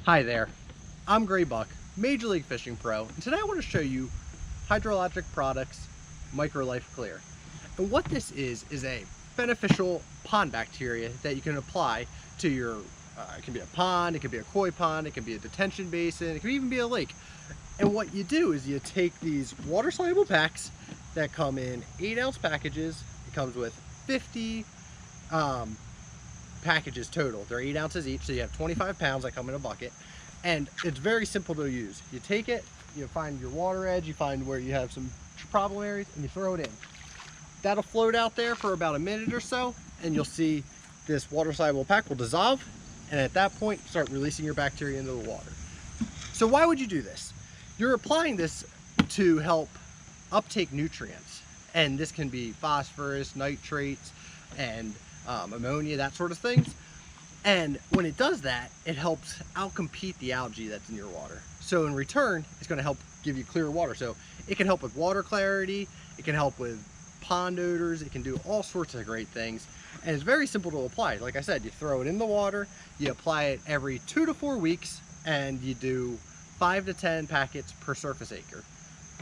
Hi there, I'm Gray Buck, Major League Fishing Pro, and today I want to show you Hydrologic Products MicroLife Clear. And what this is a beneficial pond bacteria that you can apply to your, it can be a pond, it can be a koi pond, it can be a detention basin, it can even be a lake. And what you do is you take these water-soluble packs that come in 8-ounce packages. It comes with 50 packages total. They're 8 ounces each, so you have 25 pounds that come in a bucket. And it's very simple to use. You take it, you find your water edge, you find where you have some problem areas, and you throw it in. That'll float out there for about a minute or so, and you'll see this water-soluble pack will dissolve, and at that point, start releasing your bacteria into the water. So why would you do this? You're applying this to help uptake nutrients, and this can be phosphorus, nitrates, and ammonia, that sort of things. And when it does that, it helps outcompete the algae that's in your water. So in return, it's going to help give you clear water. So it can help with water clarity, it can help with pond odors, it can do all sorts of great things. And it's very simple to apply. Like I said, you throw it in the water, you apply it every 2 to 4 weeks, and you do 5 to 10 packets per surface acre.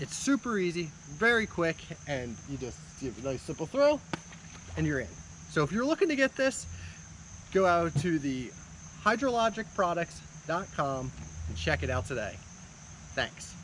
It's super easy, very quick, and you just give a nice simple throw, and you're in. So if you're looking to get this, go out to the hydrologicproducts.com and check it out today. Thanks.